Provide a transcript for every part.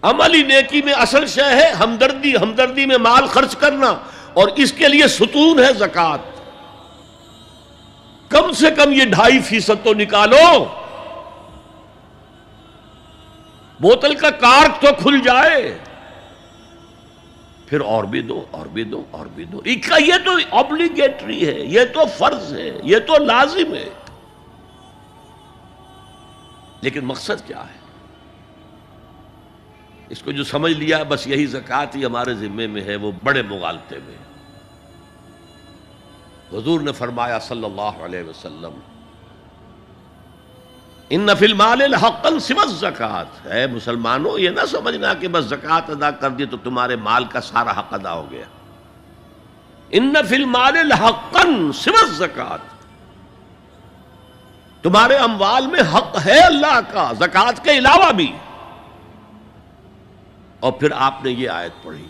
عملی نیکی میں اصل شے ہے ہمدردی، ہمدردی میں مال خرچ کرنا، اور اس کے لیے ستون ہے زکوٰۃ۔ کم سے کم یہ 2.5% تو نکالو، بوتل کا کارک تو کھل جائے، پھر اور بھی دو اور بھی دو اور بھی دو۔ یہ تو obligatory ہے، یہ تو فرض ہے، یہ تو لازم ہے۔ لیکن مقصد کیا ہے؟ اس کو جو سمجھ لیا بس یہی زکوٰۃ ہی ہمارے ذمے میں ہے، وہ بڑے مغالطے میں۔ حضور نے فرمایا صلی اللہ علیہ وسلم، ان فی المال حقا سوى الزکوٰۃ، اے مسلمانوں یہ نہ سمجھنا کہ بس زکوٰۃ ادا کر دی تو تمہارے مال کا سارا حق ادا ہو گیا۔ ان فی المال حقا سوى الزکوٰۃ، تمہارے اموال میں حق ہے اللہ کا زکوٰۃ کے علاوہ بھی۔ اور پھر آپ نے یہ آیت پڑھی،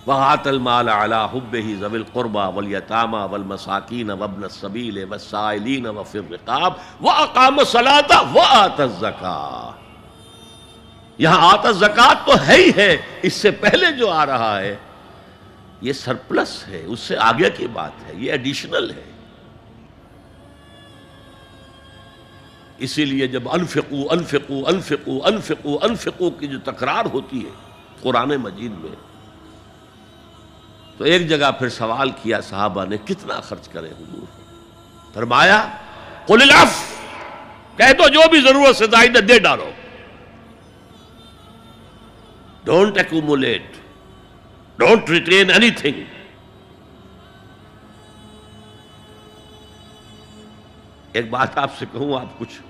وَآتَ الْمَالَ عَلَىٰ حُبِّهِ ذَوِي الْقُرْبَىٰ وَالْيَتَامَىٰ وَالْمَسَاكِينَ وَابْنَ السَّبِيلِ وَالسَّائِلِينَ وَفِي الرِّقَابِ وَأَقَامَ الصَّلَاةَ وَآتَى الزَّكَاةَ۔ یہاں آتا زکوٰۃ تو ہے ہی ہے، اس سے پہلے جو آ رہا ہے یہ سرپلس ہے، اس سے آگے کی بات ہے، یہ ایڈیشنل ہے۔ اسی لیے جب انفقوا انفقوا انفقوا انفقوا انفقوا کی جو تکرار ہوتی ہے قرآن مجید میں، تو ایک جگہ پھر سوال کیا صحابہ نے، کتنا خرچ کریں حضور؟ فرمایا قل العفو، کہہ دو جو بھی ضرورت سے زائد دے ڈالو، don't accumulate, don't retain any thing. ایک بات آپ سے کہوں، آپ کچھ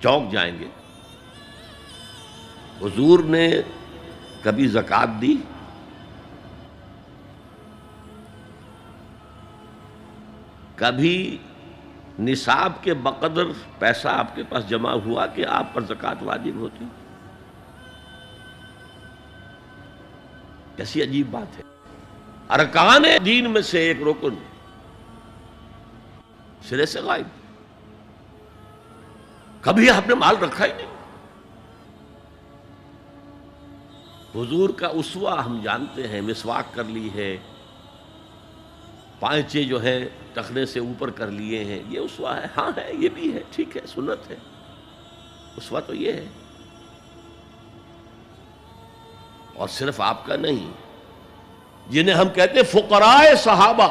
چونک جائیں گے، حضور نے کبھی زکوٰۃ دی؟ کبھی نصاب کے بقدر پیسہ آپ کے پاس جمع ہوا کہ آپ پر زکوٰۃ واجب ہوتی؟ کیسی عجیب بات ہے۔ ارکان دین میں سے ایک رکن سرے سے غائب، کبھی آپ نے مال رکھا ہی نہیں۔ حضور کا اسوہ ہم جانتے ہیں، مسواک کر لی ہے، پائچے جو ہے ٹخنے سے اوپر کر لیے ہیں، یہ اسوہ ہے؟ ہاں ہے، یہ بھی ہے، ٹھیک ہے، سنت ہے، اسوہ تو یہ ہے۔ اور صرف آپ کا نہیں، جنہیں ہم کہتے ہیں فقراء صحابہ،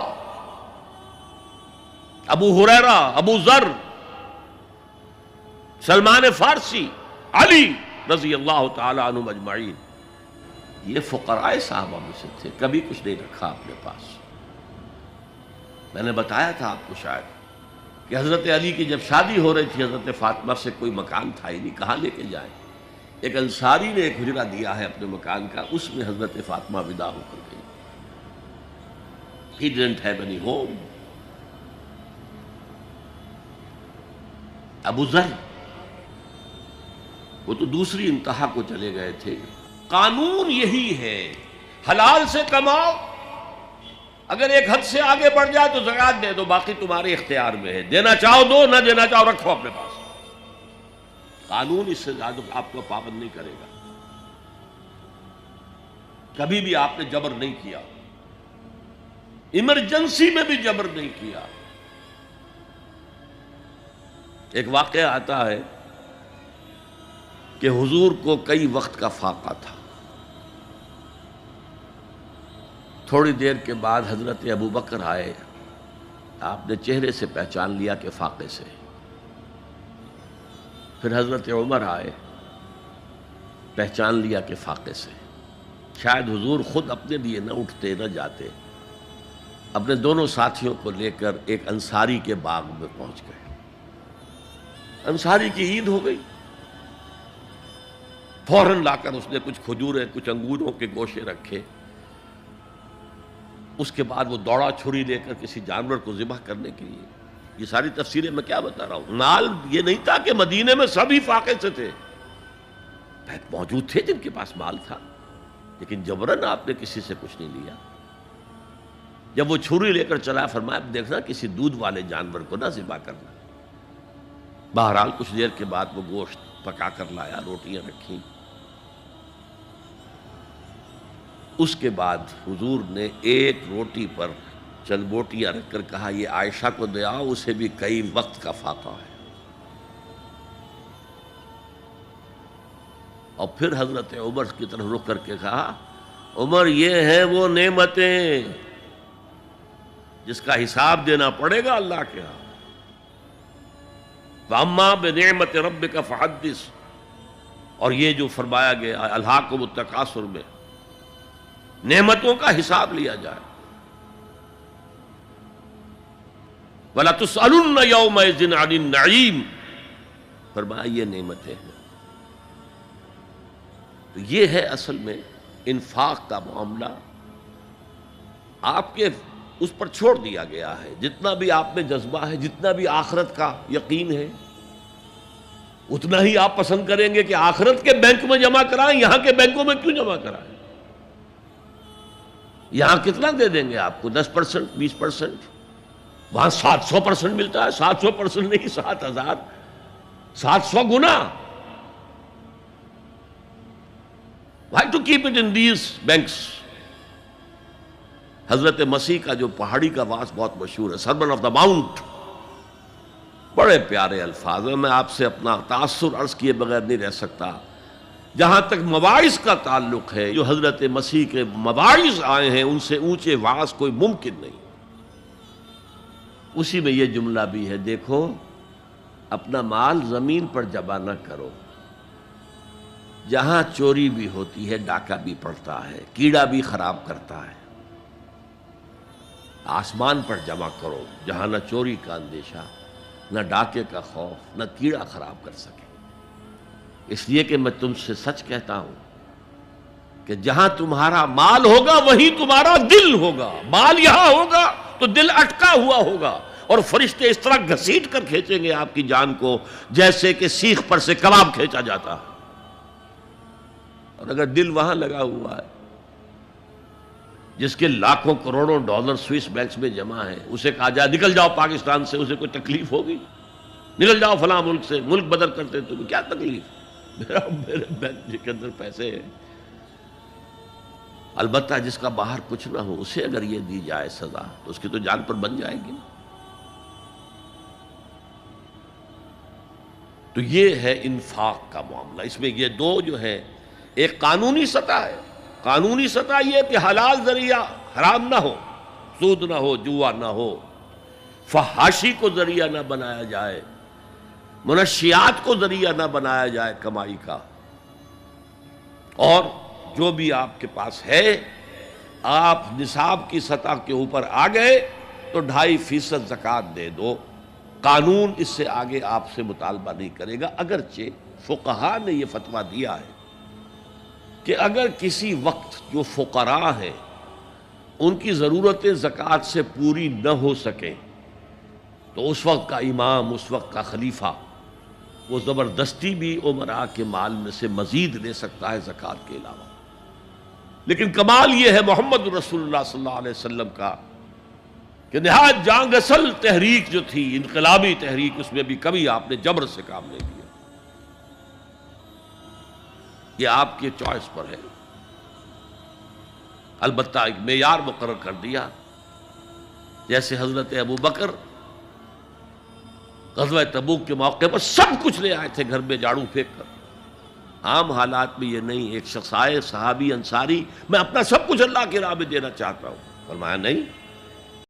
ابو ہریرہ، ابو ذر، سلمان فارسی، علی رضی اللہ تعالی عنہم اجمعین، یہ فقراء صحابہ میں سے تھے، کبھی کچھ نہیں رکھا اپنے پاس۔ میں نے بتایا تھا آپ کو شاید کہ حضرت علی کی جب شادی ہو رہی تھی حضرت فاطمہ سے، کوئی مکان تھا ہی نہیں، کہاں لے کے جائیں؟ ایک انصاری نے ایک حجرہ دیا ہے اپنے مکان کا، اس میں حضرت فاطمہ ودا ہو کر گئی۔ He didn't have any home۔ ابو ذر وہ تو دوسری انتہا کو چلے گئے تھے۔ قانون یہی ہے، حلال سے کماؤ، اگر ایک حد سے آگے بڑھ جائے تو زکوٰۃ دے دو، باقی تمہارے اختیار میں ہے، دینا چاہو دو، نہ دینا چاہو رکھو اپنے پاس۔ قانون اس سے زیادہ آپ کو پابند نہیں کرے گا۔ کبھی بھی آپ نے جبر نہیں کیا، ایمرجنسی میں بھی جبر نہیں کیا۔ ایک واقعہ آتا ہے کہ حضور کو کئی وقت کا فاقہ تھا، تھوڑی دیر کے بعد حضرت ابو بکر آئے، آپ نے چہرے سے پہچان لیا کہ فاقے سے۔ پھر حضرت عمر آئے، پہچان لیا کہ فاقے سے۔ شاید حضور خود اپنے لیے نہ اٹھتے نہ جاتے، اپنے دونوں ساتھیوں کو لے کر ایک انصاری کے باغ میں پہنچ گئے۔ انصاری کی عید ہو گئی، فوراً لا کر اس نے کچھ کھجوریں، کچھ انگوروں کے گوشے رکھے۔ اس کے بعد وہ دوڑا چھری لے کر کسی جانور کو ذبح کرنے کے لیے۔ یہ ساری تفسیریں میں کیا بتا رہا ہوں؟ مال یہ نہیں تھا کہ مدینے میں سبھی فاقے سے تھے، موجود تھے جن کے پاس مال تھا، لیکن جبراً آپ نے کسی سے کچھ نہیں لیا۔ جب وہ چھری لے کر چلا، فرمایا دیکھنا کسی دودھ والے جانور کو نہ ذبح کرنا۔ بہرحال کچھ دیر کے بعد وہ گوشت پکا کر لایا، روٹیاں رکھیں۔ اس کے بعد حضور نے ایک روٹی پر چند بوٹیاں رکھ کر کہا یہ عائشہ کو دے آؤ، اسے بھی کئی وقت کا فاقہ ہے۔ اور پھر حضرت عمر کی طرف رخ کر کے کہا عمر یہ ہیں وہ نعمتیں جس کا حساب دینا پڑے گا اللہ کے ہاں۔ وَأَمَّا بِنِعْمَةِ رَبِّكَ فَحَدِّثْ، اور یہ جو فرمایا گیا الہاکم التکاثر میں نعمتوں کا حساب لیا جائے۔ وَلَتُسْأَلُنَّ يَوْمَئِذٍ عَنِ النَّعِيمِ، فرمایا یہ نعمتیں ہیں۔ تو یہ ہے اصل میں انفاق کا معاملہ، آپ کے اس پر چھوڑ دیا گیا ہے۔ جتنا بھی آپ میں جذبہ ہے، جتنا بھی آخرت کا یقین ہے، اتنا ہی آپ پسند کریں گے کہ آخرت کے بینک میں جمع کرائیں، یہاں کے بینکوں میں کیوں جمع کرائیں؟ یہاں کتنا دے دیں گے آپ کو؟ 10%، 20%؟ وہاں 700% ملتا ہے۔ 700% نہیں، 7000، 700 گنا۔ Why to keep it in these banks؟ حضرت مسیح کا جو پہاڑی کا واس بہت مشہور ہے، سرمن آف دا ماؤنٹ، بڑے پیارے الفاظ ہیں۔ میں آپ سے اپنا تاثر عرض کیے بغیر نہیں رہ سکتا۔ جہاں تک مواعظ کا تعلق ہے، جو حضرت مسیح کے مواعظ آئے ہیں ان سے اونچے واعظ کوئی ممکن نہیں۔ اسی میں یہ جملہ بھی ہے، دیکھو اپنا مال زمین پر جمع نہ کرو، جہاں چوری بھی ہوتی ہے ڈاکہ بھی پڑتا ہے، کیڑا بھی خراب کرتا ہے۔ آسمان پر جمع کرو جہاں نہ چوری کا اندیشہ، نہ ڈاکے کا خوف، نہ کیڑا خراب کر سکے۔ اس لیے کہ میں تم سے سچ کہتا ہوں کہ جہاں تمہارا مال ہوگا وہیں تمہارا دل ہوگا۔ مال یہاں ہوگا تو دل اٹکا ہوا ہوگا، اور فرشتے اس طرح گھسیٹ کر کھینچیں گے آپ کی جان کو جیسے کہ سیخ پر سے کباب کھینچا جاتا ہے۔ اور اگر دل وہاں لگا ہوا ہے جس کے لاکھوں کروڑوں ڈالر سوئس بینکس میں جمع ہیں، اسے کہا جائے نکل جاؤ پاکستان سے، اسے کوئی تکلیف ہوگی؟ نکل جاؤ فلاں ملک سے، ملک بدل کرتے تمہیں کیا تکلیف؟ میرے بینک کے اندر پیسے ہیں۔ البتہ جس کا باہر کچھ نہ ہو، اسے اگر یہ دی جائے سزا تو اس کی تو جان پر بن جائے گی۔ تو یہ ہے انفاق کا معاملہ۔ اس میں یہ دو جو ہے، ایک قانونی سطح ہے، قانونی سطح یہ کہ حلال ذریعہ حرام نہ ہو، سود نہ ہو، جوا نہ ہو، فحاشی کو ذریعہ نہ بنایا جائے، منشیات کو ذریعہ نہ بنایا جائے کمائی کا۔ اور جو بھی آپ کے پاس ہے، آپ نصاب کی سطح کے اوپر آ گئے تو 2.5% زکوٰۃ دے دو۔ قانون اس سے آگے آپ سے مطالبہ نہیں کرے گا، اگرچہ فقہاء نے یہ فتویٰ دیا ہے کہ اگر کسی وقت جو فقراء ہیں ان کی ضرورتیں زکوٰۃ سے پوری نہ ہو سکیں تو اس وقت کا امام، اس وقت کا خلیفہ، وہ زبردستی بھی امراء کے مال میں سے مزید لے سکتا ہے زکوٰۃ کے علاوہ۔ لیکن کمال یہ ہے محمد رسول اللہ صلی اللہ علیہ وسلم کا کہ نہایت جان اصل تحریک جو تھی، انقلابی تحریک، اس میں بھی کبھی آپ نے جبر سے کام نہیں کیا۔ یہ آپ کے چوائس پر ہے۔ البتہ ایک معیار مقرر کر دیا، جیسے حضرت ابو بکر غزوہ تبوک کے موقع پر سب کچھ لے آئے تھے گھر میں جھاڑو پھینک کر۔ عام حالات میں یہ نہیں، ایک شخص آئے صحابی انصاری، میں اپنا سب کچھ اللہ کی راہ میں دینا چاہتا ہوں، فرمایا نہیں،